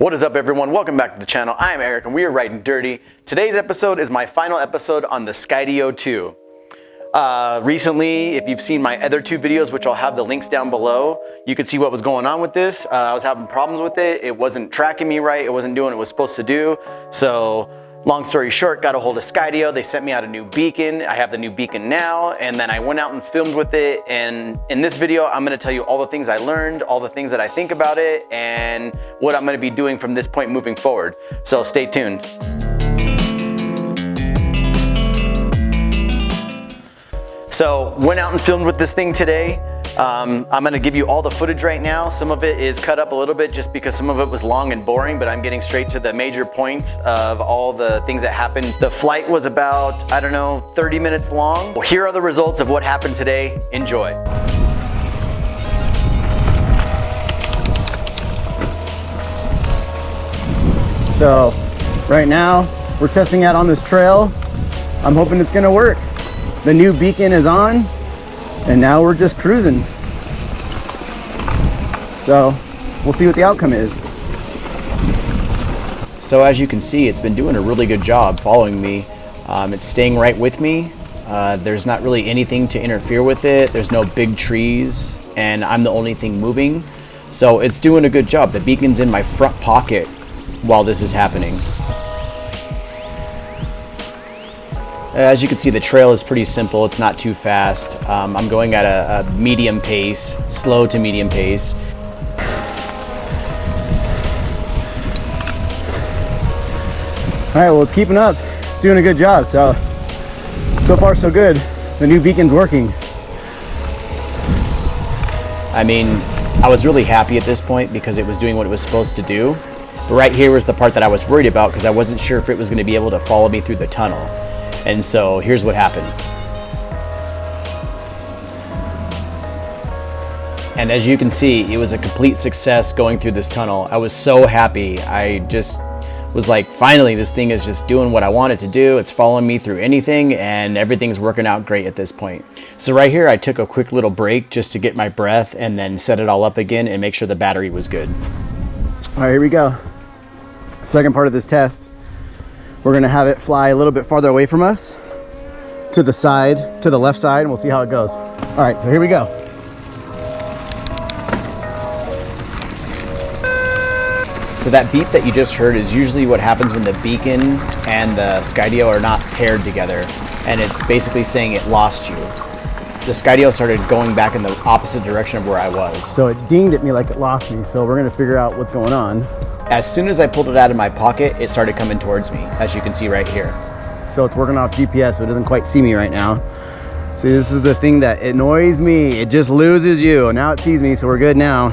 What is up, everyone? Welcome back to the channel. I am Eric and we are Ryden Dirty. Today's episode is my final episode on the Skydio 2. Recently, if you've seen my other two videos, which I'll have the links down below, you could see what was going on with this. I was having problems with it. It wasn't tracking me right. It wasn't doing what it was supposed to do. So long story short, got a hold of Skydio. They sent me out a new beacon. I have the new beacon now, and then I went out and filmed with it. And in this video, I'm gonna tell you all the things I learned, all the things that I think about it, and what I'm gonna be doing from this point moving forward. So stay tuned. So went out and filmed with this thing today. I'm gonna give you all the footage right now. Some of it is cut up a little bit just because some of it was long and boring, but I'm getting straight to the major points of all the things that happened. The flight was about, I don't know, 30 minutes long. Well, here are the results of what happened today. Enjoy. So right now we're testing out on this trail. I'm hoping it's gonna work. The new beacon is on, and now we're just cruising. So we'll see what the outcome is. So as you can see, it's been doing a really good job following me. It's staying right with me. There's not really anything to interfere with it. There's no big trees, and I'm the only thing moving. So it's doing a good job. The beacon's in my front pocket while this is happening. As you can see, the trail is pretty simple. It's not too fast. I'm going at a medium pace, slow to medium pace. All right, well, it's keeping up. It's doing a good job. So far so good. The new beacon's working. I mean, I was really happy at this point because it was doing what it was supposed to do. But right here was the part that I was worried about because I wasn't sure if it was going to be able to follow me through the tunnel. And so here's what happened. And as you can see, it was a complete success going through this tunnel. I was so happy. I just was like, finally, this thing is just doing what I want it to do. It's following me through anything, and everything's working out great at this point. So right here, I took a quick little break just to get my breath and then set it all up again and make sure the battery was good. All right, here we go. Second part of this test. We're gonna have it fly a little bit farther away from us, to the side, to the left side, and we'll see how it goes. All right, so here we go. So that beep that you just heard is usually what happens when the beacon and the Skydio are not paired together, and it's basically saying it lost you. The Skydio started going back in the opposite direction of where I was. So it dinged at me like it lost me, so we're gonna figure out what's going on. As soon as I pulled it out of my pocket, it started coming towards me, as you can see right here. So it's working off GPS, so it doesn't quite see me right now. See, this is the thing that annoys me. It just loses you. Now it sees me, so we're good now.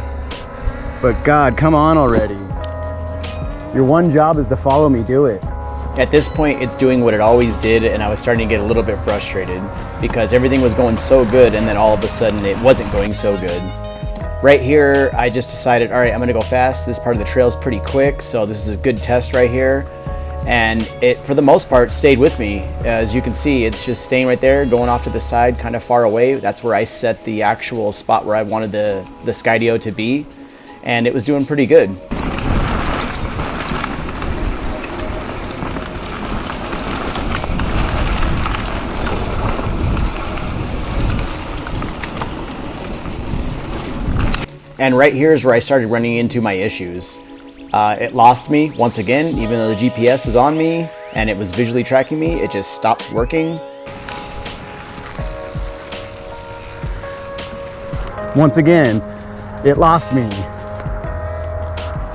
But God, come on already. Your one job is to follow me, do it. At this point, it's doing what it always did, and I was starting to get a little bit frustrated because everything was going so good, and then all of a sudden it wasn't going so good. Right here, I just decided, all right, I'm gonna go fast. This part of the trail is pretty quick, so this is a good test right here. And it, for the most part, stayed with me. As you can see, it's just staying right there, going off to the side, kind of far away. That's where I set the actual spot where I wanted the Skydio to be, and it was doing pretty good. And right here is where I started running into my issues. It lost me once again, even though the GPS is on me and it was visually tracking me, it just stopped working. Once again, it lost me.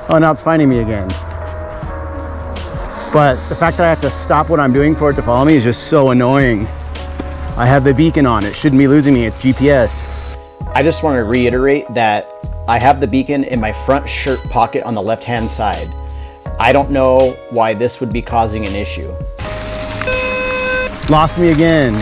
Oh, now it's finding me again. But the fact that I have to stop what I'm doing for it to follow me is just so annoying. I have the beacon on, it shouldn't be losing me, it's GPS. I just want to reiterate that I have the beacon in my front shirt pocket on the left-hand side. I don't know why this would be causing an issue. Lost me again.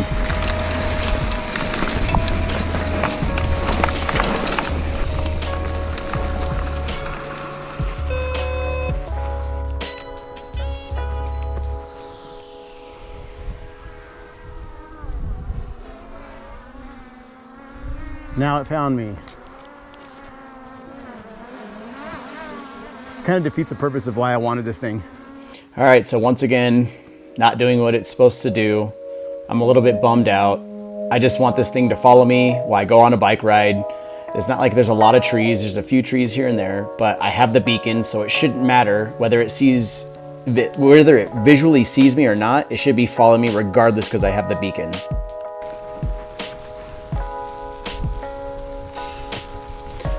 Now it found me. kind of defeats the purpose of why I wanted this thing. All right, so once again, not doing what it's supposed to do. I'm a little bit bummed out. I just want this thing to follow me while I go on a bike ride. It's not like there's a lot of trees. There's a few trees here and there, but I have the beacon, so it shouldn't matter whether it visually sees me or not. It should be following me regardless because I have the beacon.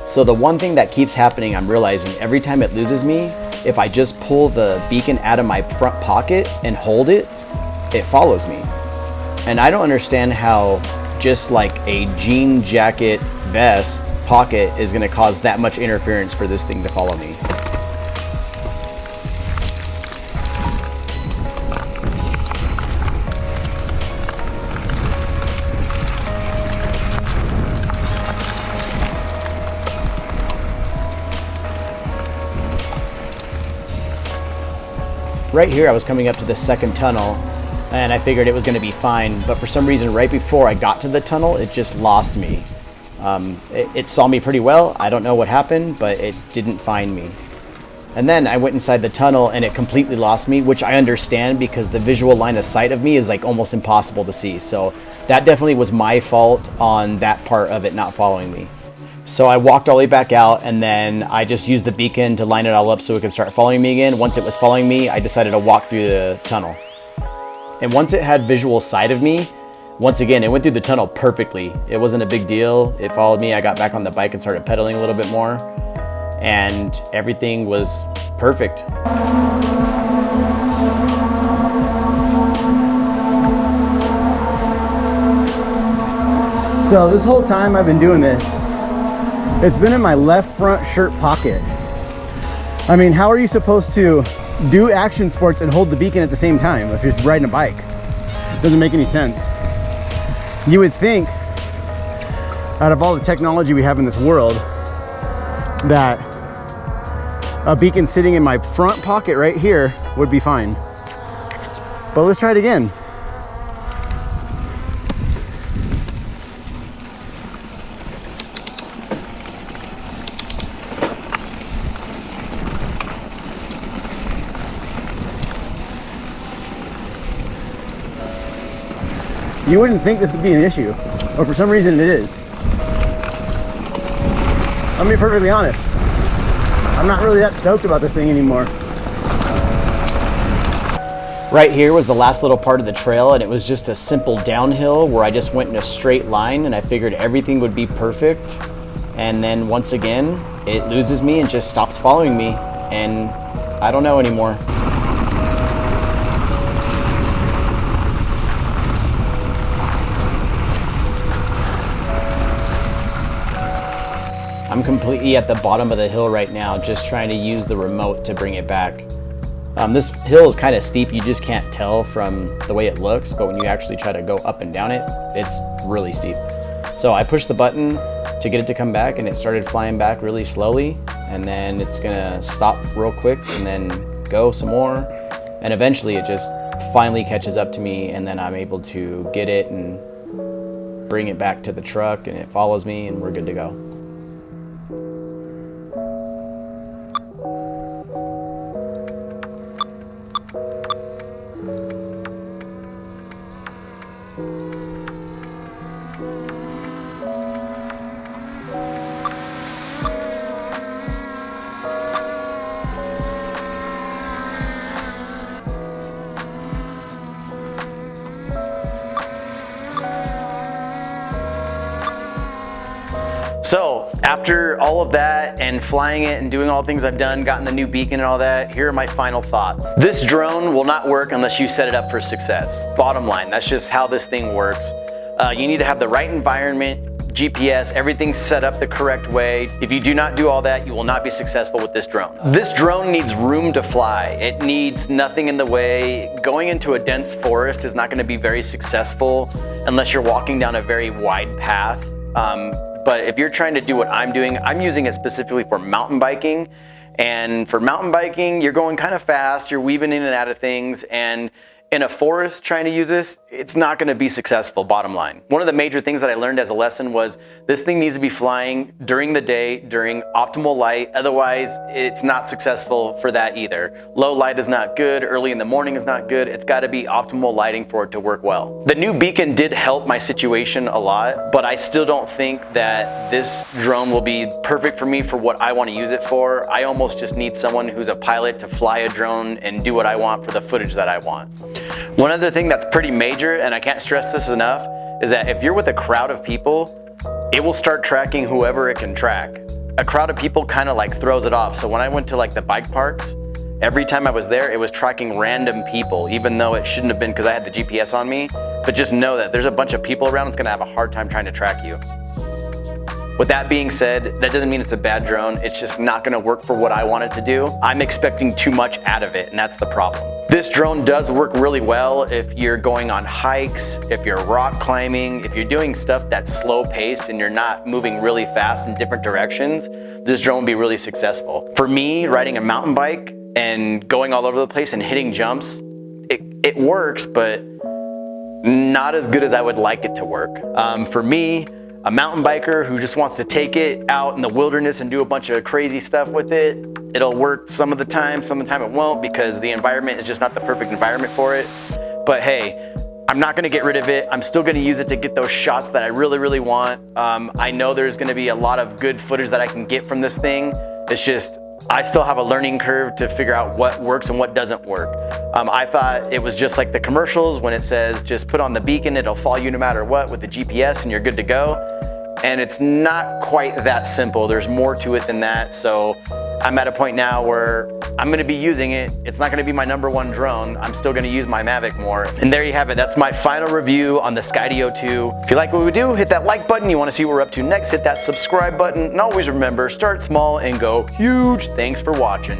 So the one thing that keeps happening, I'm realizing every time it loses me, if I just pull the beacon out of my front pocket and hold it, it follows me. And I don't understand how just like a jean jacket vest pocket is going to cause that much interference for this thing to follow me. Right here, I was coming up to the second tunnel and I figured it was going to be fine, but for some reason right before I got to the tunnel, it just lost me. It saw me pretty well. I don't know what happened, but it didn't find me. And then I went inside the tunnel and it completely lost me, which I understand because the visual line of sight of me is like almost impossible to see. So that definitely was my fault on that part of it not following me. So I walked all the way back out and then I just used the beacon to line it all up so it could start following me again. Once it was following me, I decided to walk through the tunnel. And once it had visual sight of me, once again, it went through the tunnel perfectly. It wasn't a big deal. It followed me. I got back on the bike and started pedaling a little bit more and everything was perfect. So this whole time I've been doing this, it's been in my left front shirt pocket. I mean, how are you supposed to do action sports and hold the beacon at the same time if you're riding a bike? It doesn't make any sense. You would think, out of all the technology we have in this world, that a beacon sitting in my front pocket right here would be fine. But let's try it again. You wouldn't think this would be an issue, but for some reason it is. I'll be perfectly honest. I'm not really that stoked about this thing anymore. Right here was the last little part of the trail and it was just a simple downhill where I just went in a straight line and I figured everything would be perfect. And then once again, it loses me and just stops following me and I don't know anymore. I'm completely at the bottom of the hill right now, just trying to use the remote to bring it back. This hill is kind of steep, you just can't tell from the way it looks, but when you actually try to go up and down it, it's really steep. So I pushed the button to get it to come back and it started flying back really slowly, and then it's gonna stop real quick and then go some more, and eventually it just finally catches up to me and then I'm able to get it and bring it back to the truck and it follows me and we're good to go. So after all of that and flying it and doing all the things I've done, gotten the new beacon and all that, here are my final thoughts. This drone will not work unless you set it up for success. Bottom line, that's just how this thing works. You need to have the right environment, GPS, everything set up the correct way. If you do not do all that, you will not be successful with this drone. This drone needs room to fly. It needs nothing in the way. Going into a dense forest is not going to be very successful unless you're walking down a very wide path. But if you're trying to do what I'm doing, I'm using it specifically for mountain biking. And for mountain biking, you're going kind of fast, you're weaving in and out of things, and in a forest trying to use this, it's not going to be successful, bottom line. One of the major things that I learned as a lesson was this thing needs to be flying during the day, during optimal light. Otherwise, it's not successful for that either. Low light is not good. Early in the morning is not good. It's got to be optimal lighting for it to work well. The new beacon did help my situation a lot, but I still don't think that this drone will be perfect for me for what I want to use it for. I almost just need someone who's a pilot to fly a drone and do what I want for the footage that I want. One other thing that's pretty major, and I can't stress this enough, is that if you're with a crowd of people, it will start tracking whoever it can track. A crowd of people kind of like throws it off. So when I went to like the bike parks, every time I was there, it was tracking random people, even though it shouldn't have been because I had the GPS on me. But just know that there's a bunch of people around, it's gonna have a hard time trying to track you. With that being said, that doesn't mean it's a bad drone. It's just not gonna work for what I want it to do. I'm expecting too much out of it, and that's the problem. This drone does work really well if you're going on hikes, if you're rock climbing, if you're doing stuff that's slow pace and you're not moving really fast in different directions, this drone will be really successful. For me, riding a mountain bike and going all over the place and hitting jumps, it works, but not as good as I would like it to work. For me, a mountain biker who just wants to take it out in the wilderness and do a bunch of crazy stuff with it, it'll work some of the time it won't, because the environment is just not the perfect environment for it. But hey, I'm not gonna get rid of it. I'm still gonna use it to get those shots that I really, really want. I know there's gonna be a lot of good footage that I can get from this thing. It's just, I still have a learning curve to figure out what works and what doesn't work. I thought it was just like the commercials when it says just put on the beacon, it'll follow you no matter what with the GPS and you're good to go. And it's not quite that simple. There's more to it than that. So I'm at a point now where I'm gonna be using it. It's not gonna be my #1 drone. I'm still gonna use my Mavic more. And there you have it. That's my final review on the Skydio 2. If you like what we do, hit that like button. You wanna see what we're up to next, hit that subscribe button. And always remember, start small and go huge. Thanks for watching.